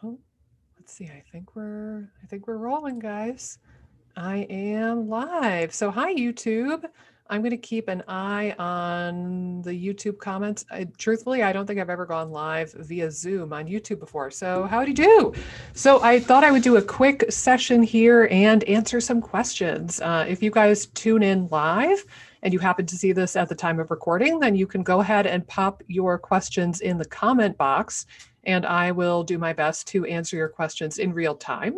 Oh, let's see. I think we're rolling, guys. I am live. So hi YouTube. I'm going to keep an eye on the YouTube comments. Truthfully, I don't think I've ever gone live via Zoom on YouTube before. So howdy do. So I thought I would do a quick session here and answer some questions. If you guys tune in live and you happen to see this at the time of recording, then you can go ahead and pop your questions in the comment box, and I will do my best to answer your questions in real time.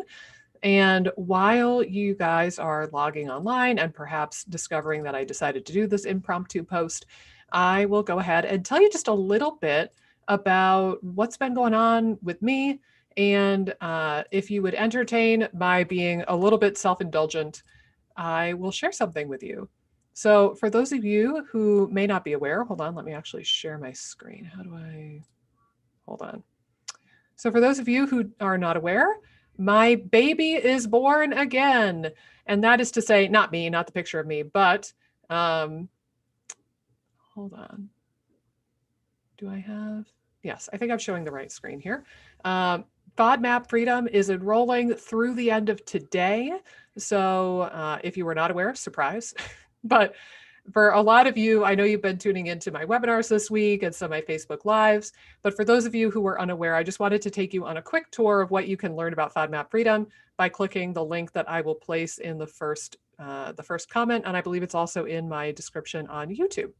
And while you guys are logging online and perhaps discovering that I decided to do this impromptu post, I will go ahead and tell you just a little bit about what's been going on with me. And if you would entertain my being a little bit self indulgent, I will share something with you. So, for those of you who may not be aware, hold on, let me actually share my screen. How do I hold on? So, for those of you who are not aware, my baby is born again. And that is to say, not me, not the picture of me, but hold on. Do I have? Yes, I think I'm showing the right screen here. Fodmap Freedom is enrolling through the end of today. So if you were not aware, surprise. But for a lot of you, I know you've been tuning into my webinars this week and some of my Facebook Lives. But for those of you who were unaware, I just wanted to take you on a quick tour of what you can learn about Fodmap Freedom by clicking the link that I will place in the first comment. And I believe it's also in my description on YouTube.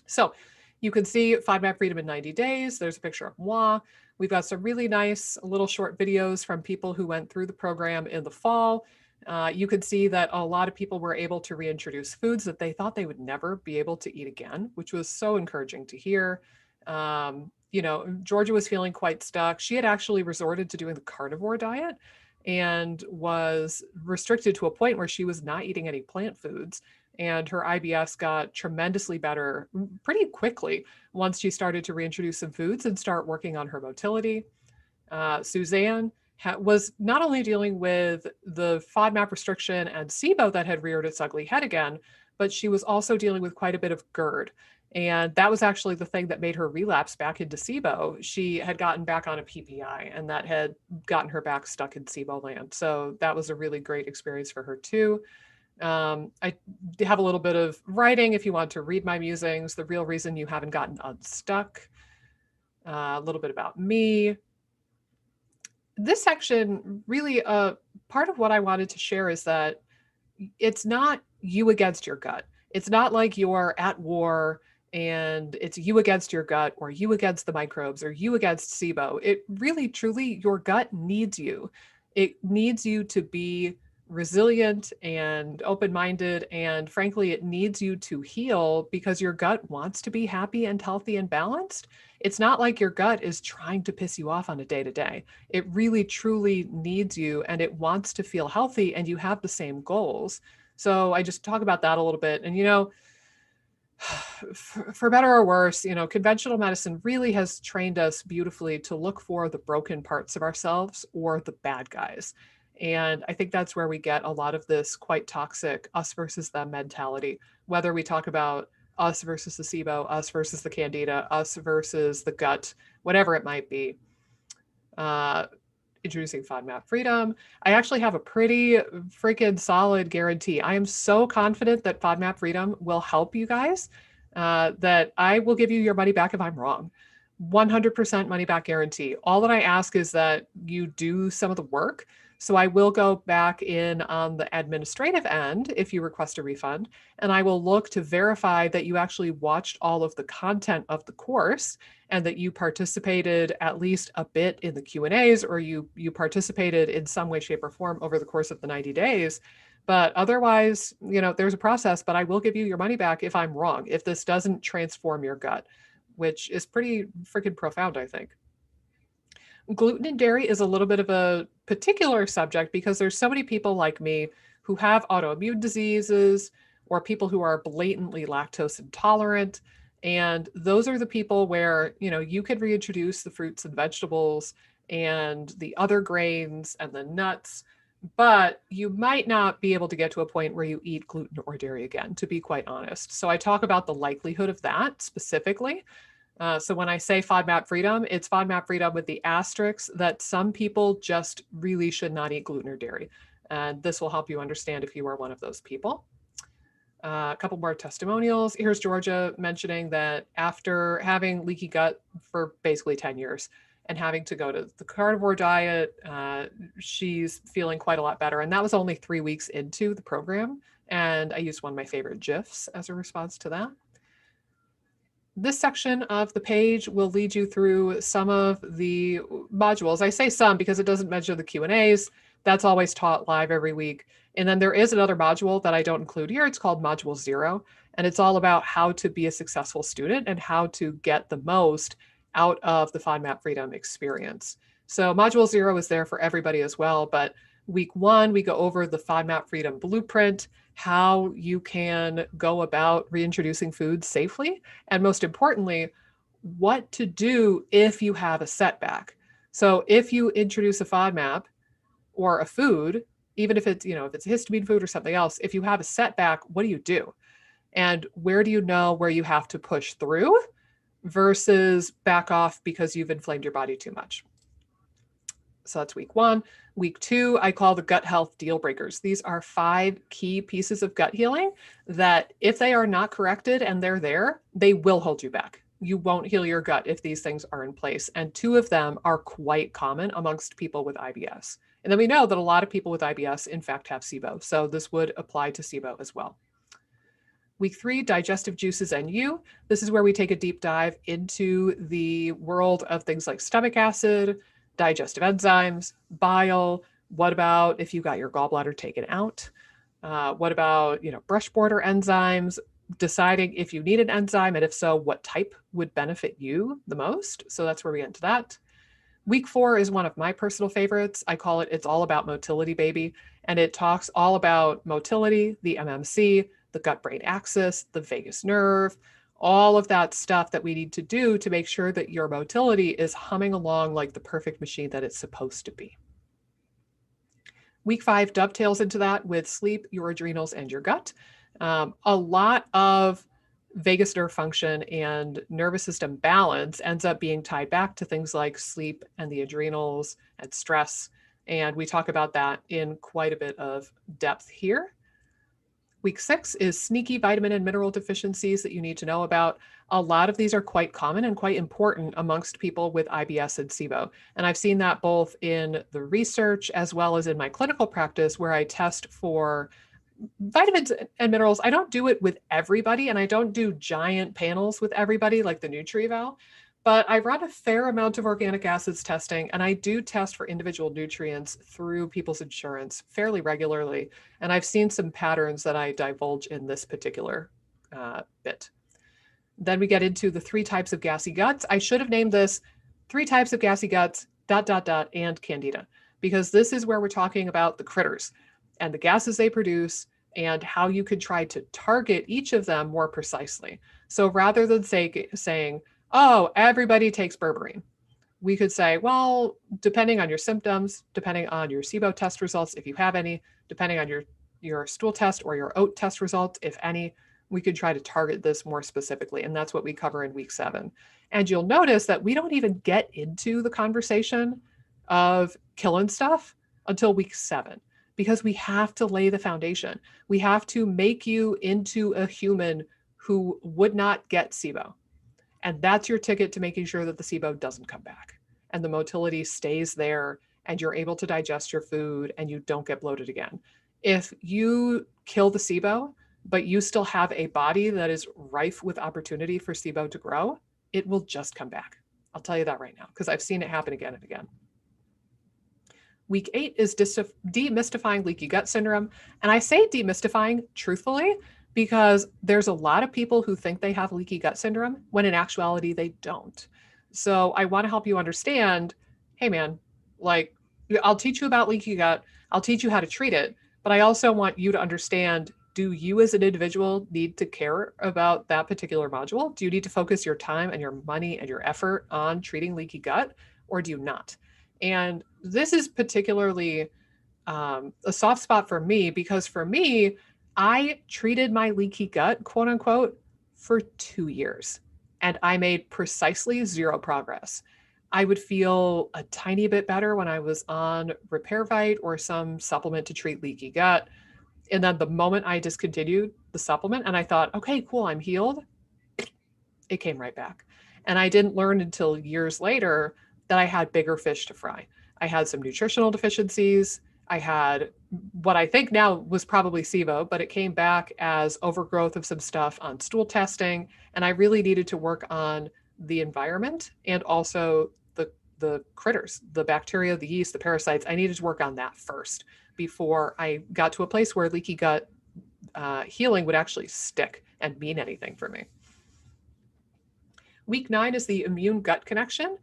So you can see Fodmap Freedom in 90 days. There's a picture of moi. We've got some really nice little short videos from people who went through the program in the fall. You could see that a lot of people were able to reintroduce foods that they thought they would never be able to eat again, which was so encouraging to hear. Georgia was feeling quite stuck. She had actually resorted to doing the carnivore diet and was restricted to a point where she was not eating any plant foods. And her IBS got tremendously better pretty quickly once she started to reintroduce some foods and start working on her motility. Suzanne was not only dealing with the FODMAP restriction and SIBO that had reared its ugly head again, but she was also dealing with quite a bit of GERD. And that was actually the thing that made her relapse back into SIBO. She had gotten back on a PPI, and that had gotten her back stuck in SIBO land. So that was a really great experience for her too. I have a little bit of writing if you want to read my musings, the real reason you haven't gotten unstuck, a little bit about me. This section really, part of what I wanted to share is that it's not you against your gut. It's not like you're at war and it's you against your gut or you against the microbes or you against SIBO. It really, truly, your gut needs you. It needs you to be resilient and open-minded, and frankly it needs you to heal because your gut wants to be happy and healthy and balanced. It's not like your gut is trying to piss you off on a day-to-day. It really truly needs you and it wants to feel healthy, and you have the same goals. So I just talk about that a little bit. And for better or worse, conventional medicine really has trained us beautifully to look for the broken parts of ourselves or the bad guys. And I think that's where we get a lot of this quite toxic us versus them mentality, whether we talk about us versus the SIBO, us versus the candida, us versus the gut, whatever it might be. Introducing FODMAP Freedom. I actually have a pretty freaking solid guarantee. I am so confident that FODMAP Freedom will help you guys that I will give you your money back if I'm wrong. 100% money back guarantee. All that I ask is that you do some of the work. So I will go back in on the administrative end if you request a refund, and I will look to verify that you actually watched all of the content of the course and that you participated at least a bit in the Q&As, or you participated in some way, shape, or form over the course of the 90 days. But otherwise, there's a process, but I will give you your money back if I'm wrong, if this doesn't transform your gut, which is pretty freaking profound, I think. Gluten and dairy is a little bit of a particular subject because there's so many people like me who have autoimmune diseases or people who are blatantly lactose intolerant. And those are the people where, you could reintroduce the fruits and vegetables and the other grains and the nuts, but you might not be able to get to a point where you eat gluten or dairy again, to be quite honest. So I talk about the likelihood of that specifically. So when I say FODMAP freedom, it's FODMAP freedom with the asterisk that some people just really should not eat gluten or dairy. And this will help you understand if you are one of those people. A couple more testimonials. Here's Georgia mentioning that after having leaky gut for basically 10 years and having to go to the carnivore diet, she's feeling quite a lot better. And that was only 3 weeks into the program. And I used one of my favorite GIFs as a response to that. This section of the page will lead you through some of the modules. I say some because it doesn't mention the Q&As. That's always taught live every week. And then there is another module that I don't include here. It's called Module 0. And it's all about how to be a successful student and how to get the most out of the FODMAP Freedom experience. So Module 0 is there for everybody as well. But week 1, we go over the FODMAP Freedom Blueprint, how you can go about reintroducing foods safely, and most importantly, what to do if you have a setback. So if you introduce a FODMAP or a food, even if it's, if it's a histamine food or something else, if you have a setback, what do you do? And where do you know where you have to push through versus back off because you've inflamed your body too much? So that's week 1. Week 2, I call the gut health deal breakers. These are 5 key pieces of gut healing that if they are not corrected and they're there, they will hold you back. You won't heal your gut if these things are in place. And 2 of them are quite common amongst people with IBS. And then we know that a lot of people with IBS, in fact, have SIBO. So this would apply to SIBO as well. Week 3, digestive juices and you. This is where we take a deep dive into the world of things like stomach acid, digestive enzymes, bile. What about if you got your gallbladder taken out? What about, brush border enzymes, deciding if you need an enzyme, and if so, what type would benefit you the most? So that's where we get into that. Week 4 is one of my personal favorites. I call it It's All About Motility, Baby. And it talks all about motility, the MMC, the gut-brain axis, the vagus nerve, all of that stuff that we need to do to make sure that your motility is humming along like the perfect machine that it's supposed to be. Week 5 dovetails into that with sleep, your adrenals, and your gut. A lot of vagus nerve function and nervous system balance ends up being tied back to things like sleep and the adrenals and stress. And we talk about that in quite a bit of depth here. Week 6 is sneaky vitamin and mineral deficiencies that you need to know about. A lot of these are quite common and quite important amongst people with IBS and SIBO. And I've seen that both in the research as well as in my clinical practice where I test for vitamins and minerals. I don't do it with everybody, and I don't do giant panels with everybody like the NutriEval, but I run a fair amount of organic acids testing, and I do test for individual nutrients through people's insurance fairly regularly. And I've seen some patterns that I divulge in this particular bit. Then we get into the 3 types of gassy guts. I should have named this 3 types of gassy guts, ... and candida, because this is where we're talking about the critters and the gases they produce and how you could try to target each of them more precisely. So rather than saying, oh, everybody takes berberine, we could say, well, depending on your symptoms, depending on your SIBO test results, if you have any, depending on your stool test or your OAT test results, if any, we could try to target this more specifically. And that's what we cover in week 7. And you'll notice that we don't even get into the conversation of killing stuff until week 7, because we have to lay the foundation. We have to make you into a human who would not get SIBO. And that's your ticket to making sure that the SIBO doesn't come back and the motility stays there and you're able to digest your food and you don't get bloated again. If you kill the SIBO, but you still have a body that is rife with opportunity for SIBO to grow, it will just come back. I'll tell you that right now, because I've seen it happen again and again. Week 8 is demystifying leaky gut syndrome. And I say demystifying truthfully, because there's a lot of people who think they have leaky gut syndrome when in actuality they don't. So I want to help you understand, hey man, like I'll teach you about leaky gut, I'll teach you how to treat it, but I also want you to understand, do you as an individual need to care about that particular module? Do you need to focus your time and your money and your effort on treating leaky gut, or do you not? And this is particularly a soft spot for me, because for me, I treated my leaky gut, quote unquote, for 2 years. and I made precisely 0 progress. I would feel a tiny bit better when I was on Repairvite or some supplement to treat leaky gut. And then the moment I discontinued the supplement and I thought, okay, cool, I'm healed, it came right back. And I didn't learn until years later that I had bigger fish to fry. I had some nutritional deficiencies. I had what I think now was probably SIBO, but it came back as overgrowth of some stuff on stool testing. And I really needed to work on the environment and also the critters, the bacteria, the yeast, the parasites. I needed to work on that first before I got to a place where leaky gut healing would actually stick and mean anything for me. Week 9 is the immune gut connection.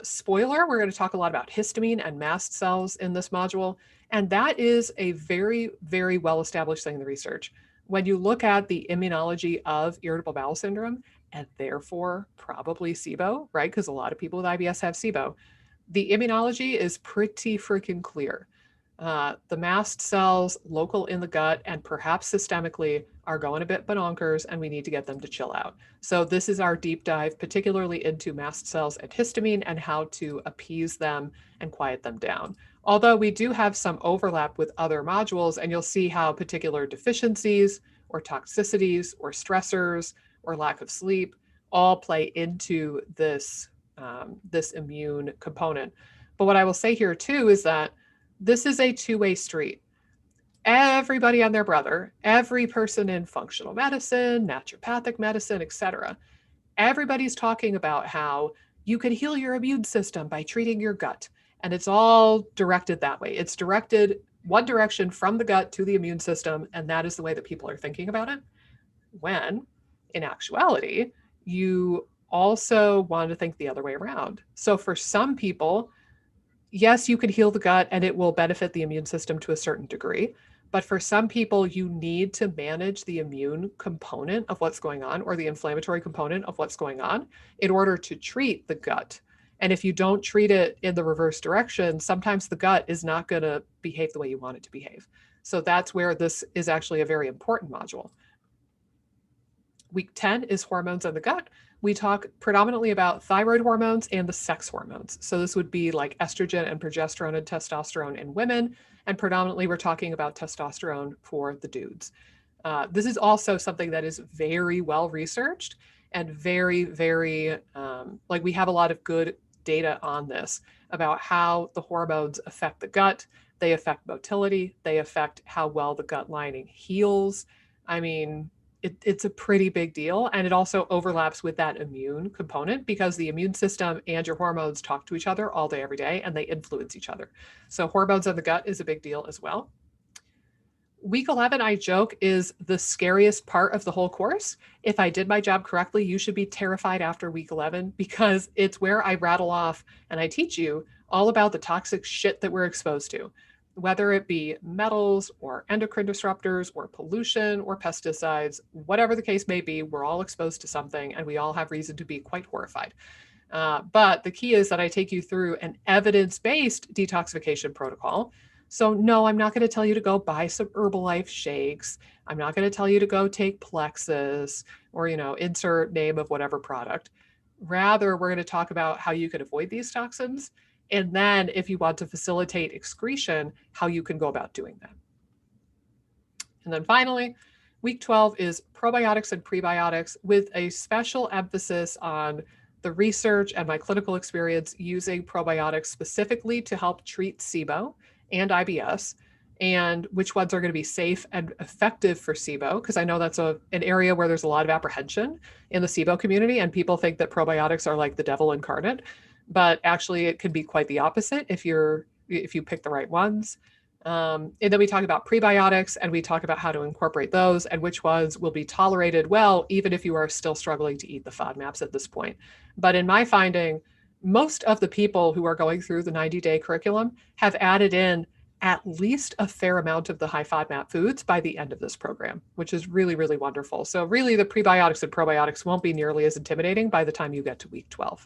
Spoiler, we're going to talk a lot about histamine and mast cells in this module. And that is a very, very well-established thing in the research. When you look at the immunology of irritable bowel syndrome, and therefore probably SIBO, right? Because a lot of people with IBS have SIBO. The immunology is pretty freaking clear. The mast cells local in the gut and perhaps systemically are going a bit bonkers, and we need to get them to chill out. So this is our deep dive, particularly into mast cells and histamine and how to appease them and quiet them down. Although we do have some overlap with other modules, and you'll see how particular deficiencies or toxicities or stressors or lack of sleep all play into this, this immune component. But what I will say here too is that this is a two-way street. Everybody and their brother, every person in functional medicine, naturopathic medicine, etc., everybody's talking about how you can heal your immune system by treating your gut. And it's all directed that way. It's directed one direction from the gut to the immune system. And that is the way that people are thinking about it. When in actuality, you also want to think the other way around. So for some people, yes, you can heal the gut and it will benefit the immune system to a certain degree. But for some people, you need to manage the immune component of what's going on or the inflammatory component of what's going on in order to treat the gut. And if you don't treat it in the reverse direction, sometimes the gut is not going to behave the way you want it to behave. So that's where this is actually a very important module. Week 10 is hormones in the gut. We talk predominantly about thyroid hormones and the sex hormones. So this would be like estrogen and progesterone and testosterone in women. And predominantly we're talking about testosterone for the dudes. This is also something that is very well researched and very, very, like we have a lot of good data on this about how the hormones affect the gut. They affect motility. They affect how well the gut lining heals. I mean, it's a pretty big deal. And it also overlaps with that immune component because the immune system and your hormones talk to each other all day, every day, and they influence each other. So hormones in the gut is a big deal as well. Week 11, I joke, is the scariest part of the whole course. If I did my job correctly, you should be terrified after week 11 because it's where I rattle off and I teach you all about the toxic shit that we're exposed to. Whether it be metals or endocrine disruptors or pollution or pesticides, whatever the case may be, we're all exposed to something and we all have reason to be quite horrified. But the key is that I take you through an evidence-based detoxification protocol. So no, I'm not going to tell you to go buy some Herbalife shakes. I'm not going to tell you to go take Plexus or, insert name of whatever product. Rather, we're going to talk about how you can avoid these toxins. And then if you want to facilitate excretion, how you can go about doing that. And then finally, week 12 is probiotics and prebiotics with a special emphasis on the research and my clinical experience using probiotics specifically to help treat SIBO and IBS, and which ones are going to be safe and effective for SIBO, because I know that's an area where there's a lot of apprehension in the SIBO community, and people think that probiotics are like the devil incarnate. But actually it could be quite the opposite if you pick the right ones. And then we talk about prebiotics and we talk about how to incorporate those and which ones will be tolerated well, even if you are still struggling to eat the FODMAPs at this point. But in my finding, most of the people who are going through the 90-day curriculum have added in at least a fair amount of the high FODMAP foods by the end of this program, which is really, really wonderful. So really the prebiotics and probiotics won't be nearly as intimidating by the time you get to week 12.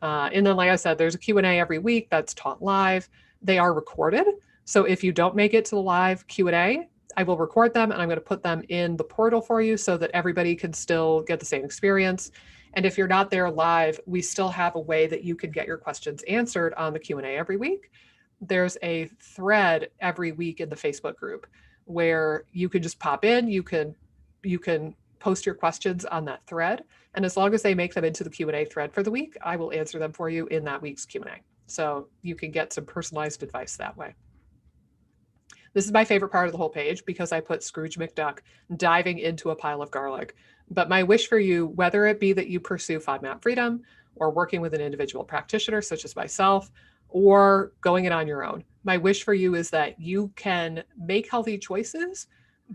And then, like I said, there's a Q&A every week that's taught live. They are recorded. So if you don't make it to the live Q&A, I will record them and I'm going to put them in the portal for you so that everybody can still get the same experience. And if you're not there live, we still have a way that you can get your questions answered on the Q&A every week. There's a thread every week in the Facebook group where you can just pop in, you can post your questions on that thread. And as long as they make them into the Q&A thread for the week, I will answer them for you in that week's Q&A. So you can get some personalized advice that way. This is my favorite part of the whole page because I put Scrooge McDuck diving into a pile of garlic. But my wish for you, whether it be that you pursue Fodmap Freedom or working with an individual practitioner such as myself, or going it on your own, my wish for you is that you can make healthy choices,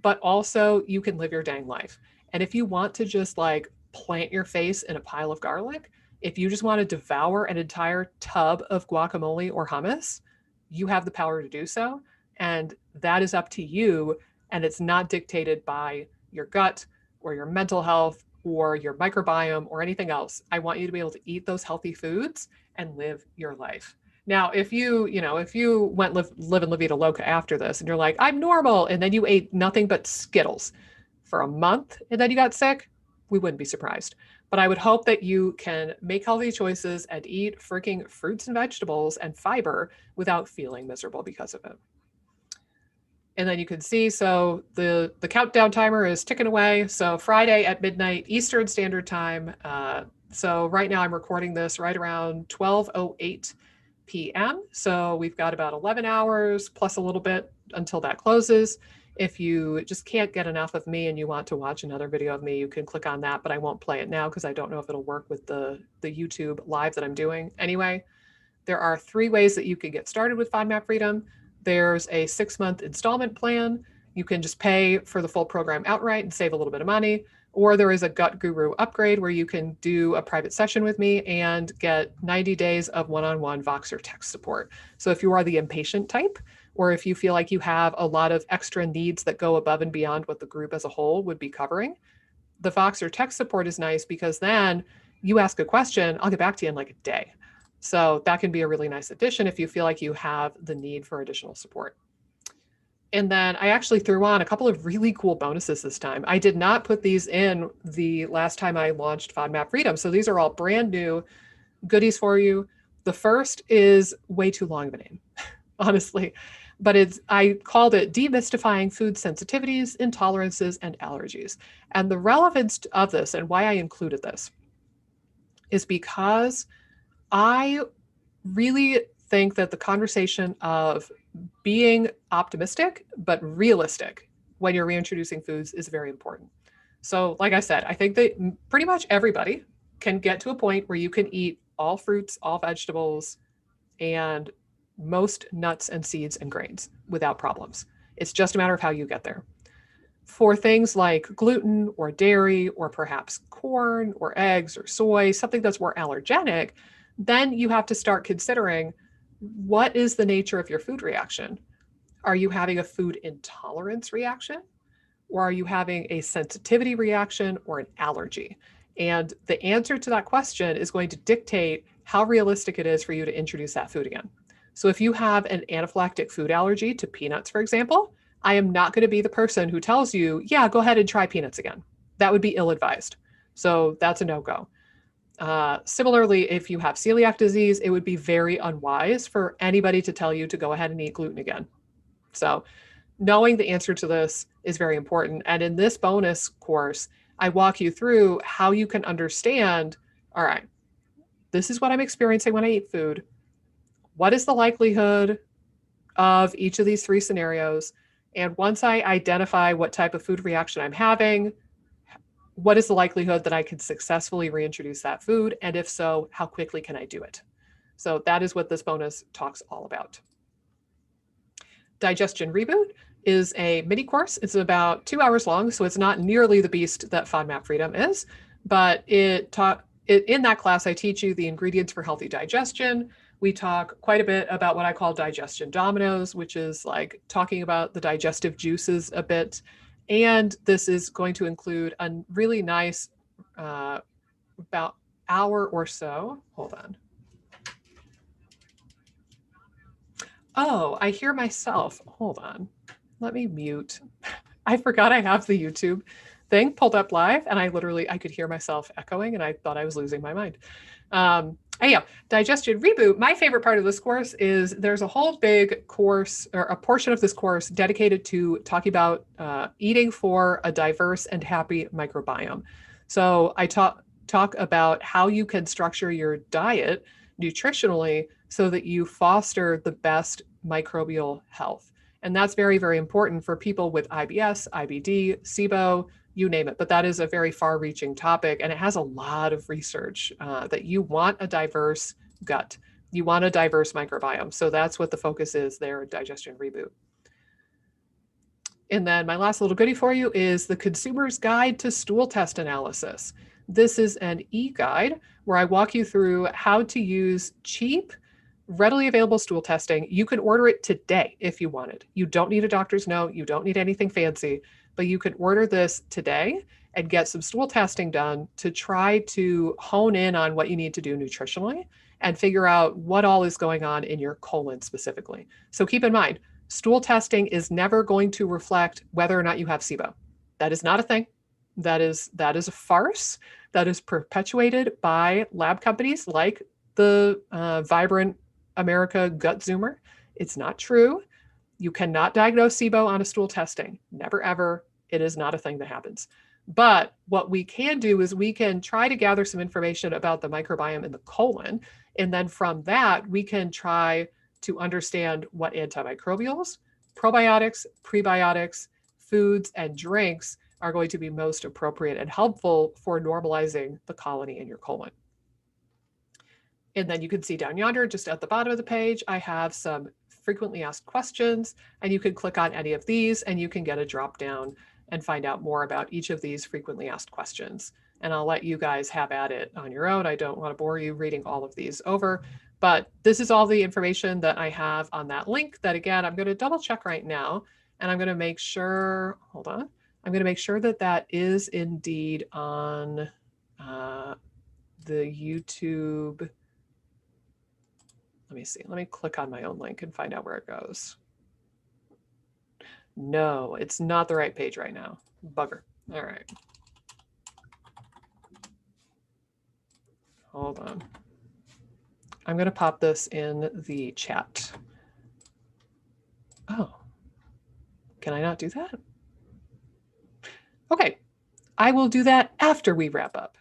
but also you can live your dang life. And if you want to just like plant your face in a pile of garlic, if you just want to devour an entire tub of guacamole or hummus, you have the power to do so. And that is up to you. And it's not dictated by your gut or your mental health or your microbiome or anything else. I want you to be able to eat those healthy foods and live your life. Now, if you went live in La Vida Loca after this and you're like, I'm normal, and then you ate nothing but Skittles for a month and then you got sick, we wouldn't be surprised. But I would hope that you can make healthy choices and eat freaking fruits and vegetables and fiber without feeling miserable because of it. And then you can see, so the countdown timer is ticking away. So Friday at midnight Eastern Standard Time. So right now I'm recording this right around 12:08 p.m. So we've got about 11 hours plus a little bit until that closes. If you just can't get enough of me and you want to watch another video of me, you can click on that, but I won't play it now because I don't know if it'll work with the YouTube live that I'm doing. Anyway, there are 3 ways that you can get started with Fodmap Freedom. There's a 6-month installment plan. You can just pay for the full program outright and save a little bit of money. Or there is a Gut Guru upgrade where you can do a private session with me and get 90 days of one-on-one Voxer text support. So if you are the impatient type, or if you feel like you have a lot of extra needs that go above and beyond what the group as a whole would be covering, the Voxer text support is nice because then you ask a question, I'll get back to you in like a day. So that can be a really nice addition if you feel like you have the need for additional support. And then I actually threw on a couple of really cool bonuses this time. I did not put these in the last time I launched Fodmap Freedom. So these are all brand new goodies for you. The first is way too long of a name, honestly, but I called it Demystifying Food Sensitivities, Intolerances, and Allergies. And the relevance of this and why I included this is because I really think that the conversation of being optimistic but realistic when you're reintroducing foods is very important. So like I said, I think that pretty much everybody can get to a point where you can eat all fruits, all vegetables, and most nuts and seeds and grains without problems. It's just a matter of how you get there. For things like gluten or dairy or perhaps corn or eggs or soy, something that's more allergenic, then you have to start considering what is the nature of your food reaction? Are you having a food intolerance reaction? Or are you having a sensitivity reaction or an allergy? And the answer to that question is going to dictate how realistic it is for you to introduce that food again. So if you have an anaphylactic food allergy to peanuts, for example, I am not going to be the person who tells you, yeah, go ahead and try peanuts again. That would be ill-advised. So that's a no-go. Similarly, if you have celiac disease, it would be very unwise for anybody to tell you to go ahead and eat gluten again. So knowing the answer to this is very important. And in this bonus course, I walk you through how you can understand, all right, this is what I'm experiencing when I eat food. What is the likelihood of each of these 3 scenarios? And once I identify what type of food reaction I'm having, what is the likelihood that I can successfully reintroduce that food? And if so, how quickly can I do it? So that is what this bonus talks all about. Digestion Reboot is a mini course. It's about 2 hours long, so it's not nearly the beast that Fodmap Freedom is, but in that class, I teach you the ingredients for healthy digestion. We talk quite a bit about what I call digestion dominoes, which is like talking about the digestive juices a bit. And this is going to include a really nice, about hour or so. Hold on. Oh, I hear myself. Hold on. let me mute. I forgot I have the YouTube thing pulled up live, and I could hear myself echoing, and I thought I was losing my mind. Anyhow, Digestion Reboot. My favorite part of this course is there's a whole big course, or a portion of this course dedicated to talking about eating for a diverse and happy microbiome. So I talk about how you can structure your diet nutritionally so that you foster the best microbial health. And that's very, very important for people with IBS, IBD, SIBO, you name it. But that is a very far-reaching topic, and it has a lot of research that you want a diverse gut. You want a diverse microbiome. So that's what the focus is there at Digestion Reboot. And then my last little goodie for you is the Consumer's Guide to Stool Test Analysis. This is an e-guide where I walk you through how to use cheap, readily available stool testing. You can order it today if you want it. You don't need a doctor's note. You don't need anything fancy, but you can order this today and get some stool testing done to try to hone in on what you need to do nutritionally and figure out what all is going on in your colon specifically. So keep in mind, stool testing is never going to reflect whether or not you have SIBO. That is not a thing. That is a farce that is perpetuated by lab companies like the Vibrant America Gut Zoomer. It's not true. You cannot diagnose SIBO on a stool testing. Never, ever. It is not a thing that happens. But what we can do is we can try to gather some information about the microbiome in the colon. And then from that, we can try to understand what antimicrobials, probiotics, prebiotics, foods, and drinks are going to be most appropriate and helpful for normalizing the colony in your colon. And then you can see down yonder, just at the bottom of the page, I have some frequently asked questions, and you can click on any of these and you can get a drop down and find out more about each of these frequently asked questions. And I'll let you guys have at it on your own. I don't want to bore you reading all of these over, but this is all the information that I have on that link that, again, I'm going to double check right now. And I'm going to make sure, hold on, I'm going to make sure that that is indeed on the YouTube. Let me see. Let me click on my own link and find out where it goes. No, it's not the right page right now. Bugger. All right. Hold on. I'm going to pop this in the chat. Oh, can I not do that? Okay, I will do that after we wrap up.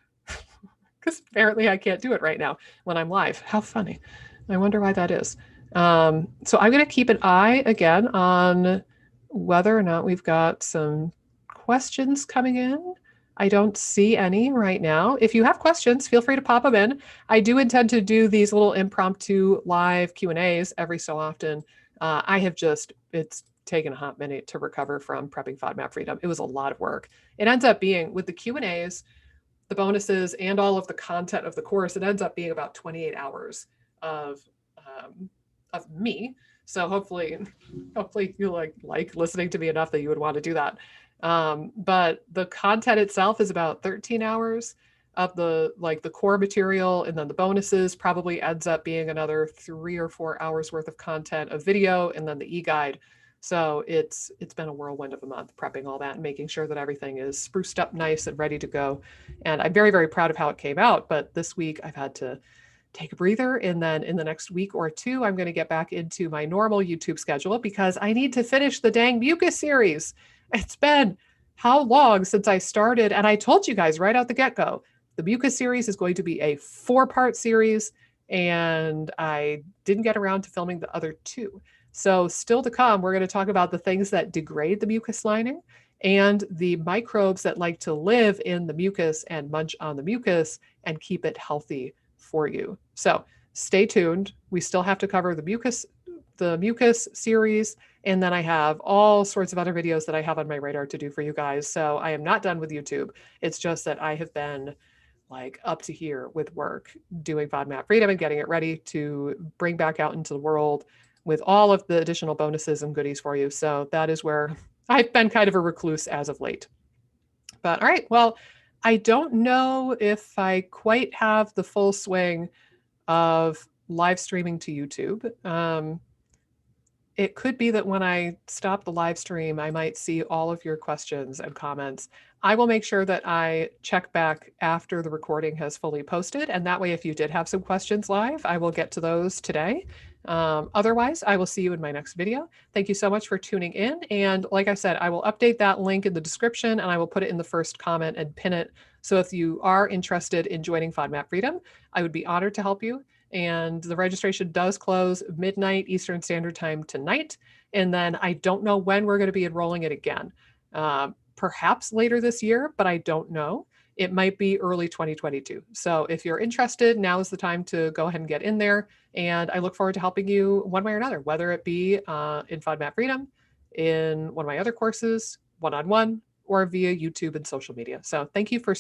Because apparently I can't do it right now when I'm live. How funny. I wonder why that is. So I'm going to keep an eye again on whether or not we've got some questions coming in. I don't see any right now. If you have questions, feel free to pop them in. I do intend to do these little impromptu live Q&As every so often. It's taken a hot minute to recover from prepping Fodmap Freedom. It was a lot of work. It ends up being, with the Q&As, the bonuses, and all of the content of the course, it ends up being about 28 hours of me. So hopefully you like listening to me enough that you would want to do that. But the content itself is about 13 hours of the core material, and then the bonuses probably ends up being another 3 or 4 hours worth of content of video, and then the e-guide. So it's been a whirlwind of a month prepping all that and making sure that everything is spruced up nice and ready to go. And I'm very, very proud of how it came out. But this week I've had to take a breather, and then in the next week or two, I'm going to get back into my normal YouTube schedule because I need to finish the dang mucus series. It's been how long since I started? And I told you guys right out the get-go, the mucus series is going to be a 4-part series, and I didn't get around to filming the other 2. So still to come, we're going to talk about the things that degrade the mucus lining and the microbes that like to live in the mucus and munch on the mucus and keep it healthy for you. So stay tuned. We still have to cover the mucus series, and then I have all sorts of other videos that I have on my radar to do for you guys. So I am not done with YouTube. It's just that I have been up to here with work doing Fodmap Freedom and getting it ready to bring back out into the world with all of the additional bonuses and goodies for you. So that is where I've been kind of a recluse as of late. But all right, well, I don't know if I quite have the full swing of live streaming to YouTube. it could be that when I stop the live stream, I might see all of your questions and comments. I will make sure that I check back after the recording has fully posted. And that way, if you did have some questions live, I will get to those today. Otherwise, I will see you in my next video. Thank you so much for tuning in. And like I said, I will update that link in the description and I will put it in the first comment and pin it. So if you are interested in joining Fodmap Freedom, I would be honored to help you. And the registration does close midnight Eastern Standard Time tonight. And then I don't know when we're going to be enrolling it again. Perhaps later this year, but I don't know. It might be early 2022. So if you're interested, now is the time to go ahead and get in there. And I look forward to helping you one way or another, whether it be in Fodmap Freedom, in one of my other courses, one-on-one, or via YouTube and social media. So thank you for